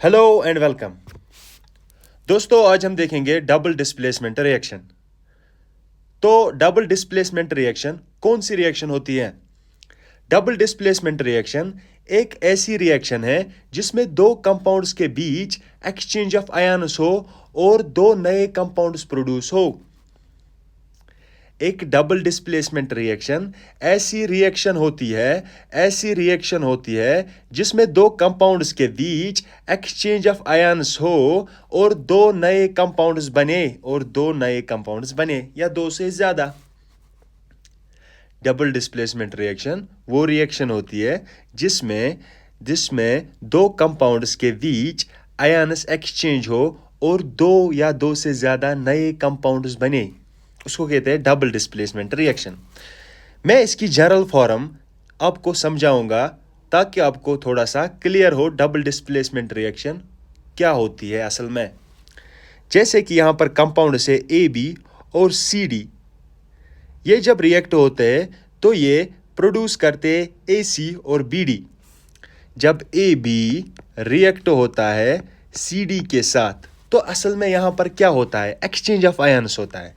Hello and welcome. दोस्तों आज हम देखेंगे डबल डिस्प्लेसमेंट रिएक्शन। तो डबल डिस्प्लेसमेंट रिएक्शन कौन सी रिएक्शन होती है? डबल डिस्प्लेसमेंट रिएक्शन एक ऐसी रिएक्शन है जिसमें दो कंपाउंड्स के बीच एक्सचेंज ऑफ आयन्स हो और दो नए कंपाउंड्स प्रोड्यूस हो। एक डबल डिस्प्लेसमेंट रिएक्शन ऐसी रिएक्शन होती है जिसमें दो कंपाउंड्स के बीच एक्सचेंज ऑफ आयन्स हो और दो नए कंपाउंड्स बने या दो से ज्यादा। डबल डिस्प्लेसमेंट रिएक्शन वो रिएक्शन होती है जिसमें जिसमें दो कंपाउंड्स के बीच आयन्स एक्सचेंज हो और दो या दो से ज्यादा नए कंपाउंड्स बने, उसको कहते हैं डबल डिस्प्लेसमेंट रिएक्शन। मैं इसकी जनरल फॉर्म आपको समझाऊंगा ताकि आपको थोड़ा सा क्लियर हो डबल डिस्प्लेसमेंट रिएक्शन क्या होती है असल में। जैसे कि यहां पर कंपाउंड से ए बी और सी डी, ये जब रिएक्ट होते हैं तो ये प्रोड्यूस करते ए सी और बी डी। जब ए बी रिएक्ट होता है सी डी के साथ तो असल में यहां पर क्या होता है? एक्सचेंज ऑफ आयन्स होता है।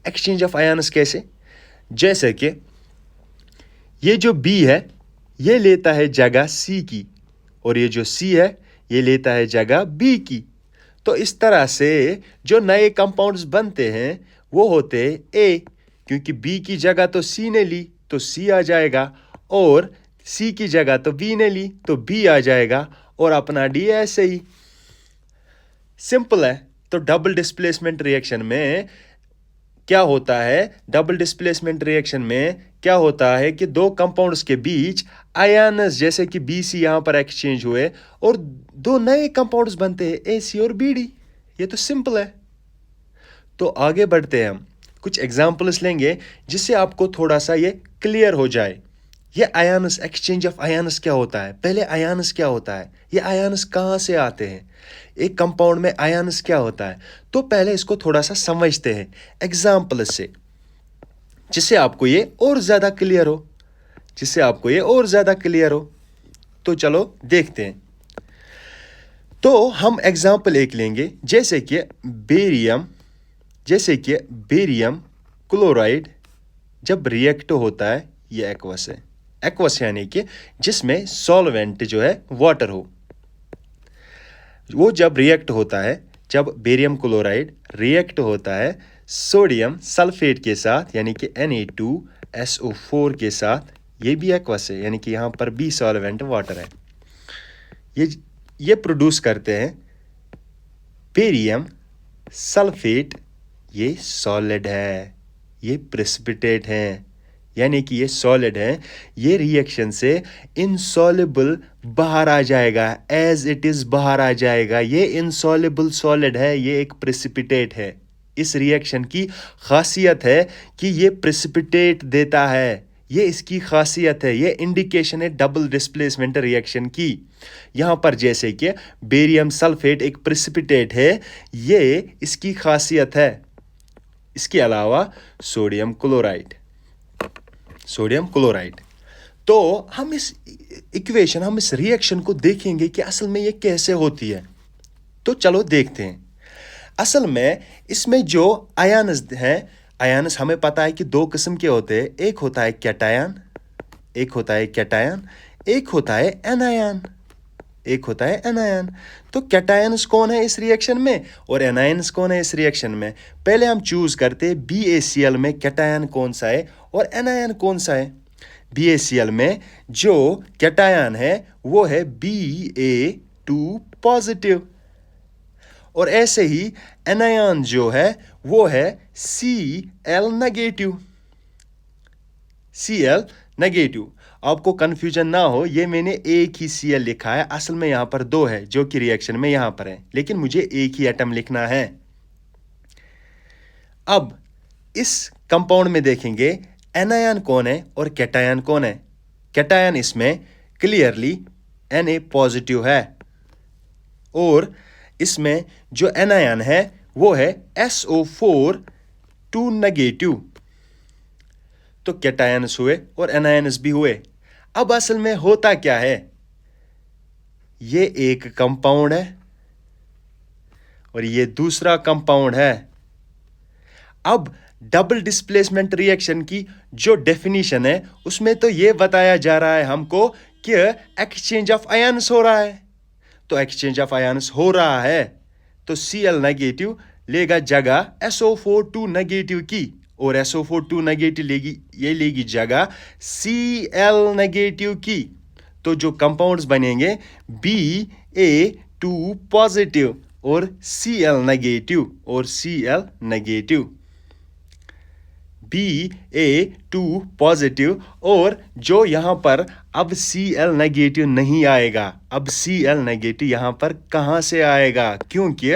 एक्सचेंज ऑफ आयन्स कैसे? जैसे कि ये जो बी है ये लेता है जगह सी की और ये जो सी है ये लेता है जगह बी की। तो इस तरह से जो नए कंपाउंड्स बनते हैं वो होते ए, क्योंकि बी की जगह तो सी ने ली तो सी आ जाएगा और सी की जगह तो बी ने ली तो बी आ जाएगा और अपना डी ऐसे ही सिंपल है। तो डबल डिस्प्लेसमेंट रिएक्शन में क्या होता है? डबल डिस्प्लेसमेंट रिएक्शन में क्या होता है कि दो कंपाउंड्स के बीच आयन्स जैसे कि बी सी यहां पर एक्सचेंज हुए और दो नए कंपाउंड्स बनते हैं ए सी और बी डी। ये तो सिंपल है। तो आगे बढ़ते हैं, हम कुछ एग्जांपल्स लेंगे जिससे आपको थोड़ा सा ये क्लियर हो जाए। ये आयन्स, एक्सचेंज ऑफ आयन्स क्या होता है? पहले आयन्स क्या होता है? ये आयन्स कहाँ से आते हैं? एक कंपाउंड में आयन्स क्या होता है? तो पहले इसको थोड़ा सा समझते हैं एग्जांपल से, जिससे आपको ये और ज्यादा क्लियर हो। तो चलो देखते हैं। तो हम एग्जांपल एक लेंगे जैसे कि बेरियम क्लोराइड जब रिएक्ट होता है, ये एक्वस है। एक्वस यानी कि जिसमें सॉल्वेंट जो है वाटर हो। वो जब रिएक्ट होता है, जब बेरियम क्लोराइड रिएक्ट होता है सोडियम सल्फेट के साथ यानी कि Na2SO4 के साथ, ये भी एक्वस है यानी कि यहां पर भी सॉल्वेंट वाटर है। ये प्रोड्यूस करते हैं बेरियम सल्फेट। ये सॉलिड है, ये प्रेसिपिटेट है यानी कि ये सॉलिड है। ये रिएक्शन से इनसॉल्युबल बाहर आ जाएगा, एज इट इज बाहर आ जाएगा। ये इनसॉल्युबल सॉलिड है, ये एक प्रेसिपिटेट है। इस रिएक्शन की खासियत है कि ये प्रेसिपिटेट देता है, ये इसकी खासियत है, ये इंडिकेशन है डबल डिस्प्लेसमेंट रिएक्शन की। यहां पर जैसे कि बेरियम सल्फेट एक प्रेसिपिटेट है, ये इसकी खासियत है। इसके अलावा सोडियम क्लोराइड। तो हम इस रिएक्शन को देखेंगे कि असल में ये कैसे होती है। तो चलो देखते हैं। असल में इसमें जो आयन्स हैं, आयन्स हमें पता है कि दो किस्म के होते हैं। एक होता है कैटायन, एक होता है एनायन। तो कैटायंस कौन है इस रिएक्शन में और एनायंस कौन है इस रिएक्शन में? पहले हम चूज करते हैं BaCl में कैटायन कौन सा है और एनायन कौन सा है। BaCl में जो कैटायन है वो है Ba2 पॉजिटिव और ऐसे ही एनायन जो है वो है Cl नेगेटिव। आपको कंफ्यूजन ना हो, ये मैंने एक ही Cl लिखा है, असल में यहां पर दो है जो कि रिएक्शन में यहां पर है, लेकिन मुझे एक ही एटम लिखना है। अब इस कंपाउंड में देखेंगे एनायन कौन है और कैटायन कौन है। कैटायन इसमें क्लियरली Na पॉजिटिव है और इसमें जो एनायन है वो है SO4 2 नेगेटिव। तो कैटायंस हुए और एनायंस भी हुए। अब असल में होता क्या है? ये एक कंपाउंड है और ये दूसरा कंपाउंड है। अब डबल डिस्प्लेसमेंट रिएक्शन की जो डेफिनेशन है उसमें तो ये बताया जा रहा है हमको कि एक्सचेंज ऑफ आयन्स हो रहा है। तो एक्सचेंज ऑफ आयन्स हो रहा है तो Cl नेगेटिव लेगा जगह SO4 नेगेटिव की, और SO4 नेगेटिव लेगी जगह Cl नेगेटिव की। तो जो कंपाउंड्स बनेंगे Ba2 पॉजिटिव और Cl नेगेटिव Ba2 पॉजिटिव, और जो यहाँ पर अब Cl नेगेटिव नहीं आएगा। अब Cl नेगेटिव यहाँ पर कहाँ से आएगा, क्योंकि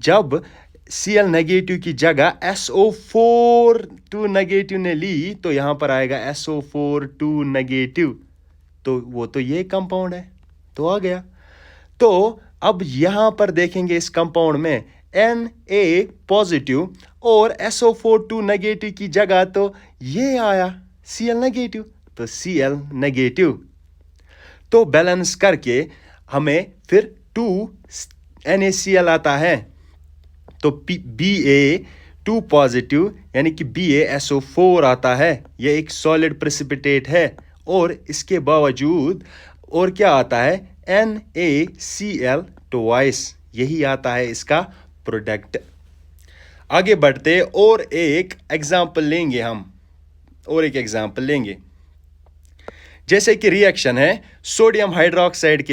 जब Cl नेगेटिव की जगह SO4 नेगेटिव ने ली तो यहाँ पर आएगा SO4 नेगेटिव। तो वो तो ये कंपाउंड है, तो आ गया। तो अब यहाँ पर देखेंगे इस कंपाउंड में Na पॉजिटिव और SO4 नेगेटिव की जगह तो ये आया Cl नेगेटिव, तो Cl नेगेटिव। तो बैलेंस करके हमें फिर 2 NaCl आता है। तो Ba2 पॉजिटिव यानी कि BaSO4 आता है। यह एक सॉलिड प्रेसिपिटेट है और इसके बावजूद और क्या आता है NaCl ट्वाइस, यही आता है इसका प्रोडक्ट। आगे बढ़ते और एक एग्जांपल लेंगे हम, और एक एग्जांपल लेंगे। जैसे कि रिएक्शन है सोडियम हाइड्रोक्साइड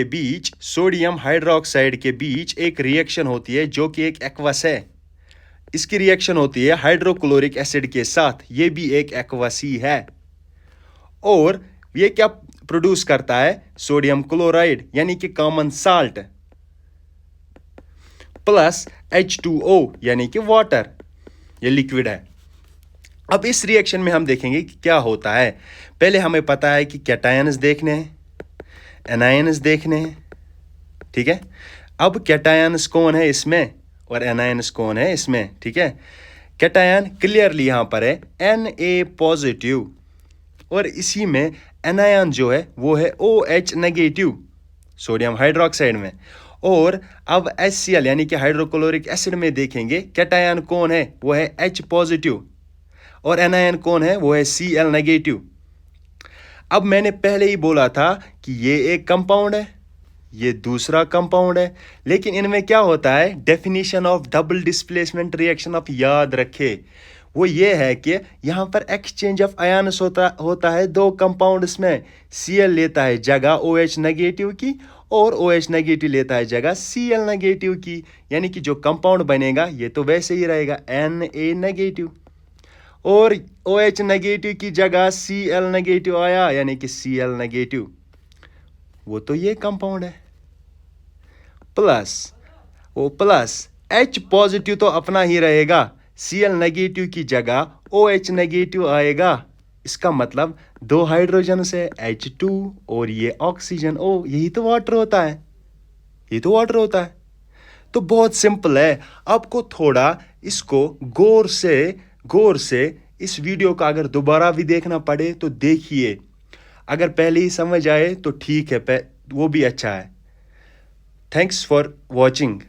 के बीच एक रिएक्शन होती है जो कि एक एक्वस है। इसकी रिएक्शन होती है हाइड्रोक्लोरिक एसिड के साथ, ये भी एक एक्वस ही है। और ये क्या प्रोड्यूस करता है, सोडियम क्लोराइड यानी कि कॉमन साल्ट प्लस H2O यानी कि वाटर, ये लिक्विड है। अब इस रिएक्शन में हम देखेंगे कि क्या होता है। पहले हमें पता है कि कैटायंस देखने हैं, एनायंस देखने हैं, ठीक है। अब कैटायंस कौन है इसमें और एनायंस कौन है इसमें, ठीक है। कैटायन क्लियरली यहाँ पर है Na पॉजिटिव, और इसी में एनायन जो है वो है OH नेगेटिव सोडियम हाइड्रोक्साइड में। और अब HCl यानी कि हाइड्रोक्लोरिक एसिड में देखेंगे कैटायन कौन है, वो है H पॉजिटिव, और एनायन कौन है, वो है Cl नेगेटिव। अब मैंने पहले ही बोला था कि ये एक कंपाउंड है, ये दूसरा कंपाउंड है, लेकिन इनमें क्या होता है, definition of double displacement reaction आप याद रखे, वो ये है कि यहाँ पर एक्सचेंज ऑफ आयन्स होता है दो कंपाउंड्स में। Cl लेता है जगह OH नेगेटिव की और OH नेगेटिव लेता है जगह Cl नेगेटिव की, यानी कि जो कंपाउंड बनेगा ये तो वैसे ही रहेगा Na नेगेटिव, और OH नेगेटिव की जगह Cl नेगेटिव आया यानी कि Cl नेगेटिव, वो तो ये कंपाउंड है। प्लस H पॉजिटिव तो अपना ही रहेगा, Cl नेगेटिव की जगह OH नेगेटिव आएगा। इसका मतलब दो हाइड्रोजन से H2 और ये ऑक्सीजन O, यही तो वाटर होता है, ये तो वाटर होता है। तो बहुत सिंपल है, आपको थोड़ा इसको गौर से इस वीडियो का अगर दोबारा भी देखना पड़े तो देखिए, अगर पहले ही समझ आए तो ठीक है, वो भी अच्छा है। Thanks for watching.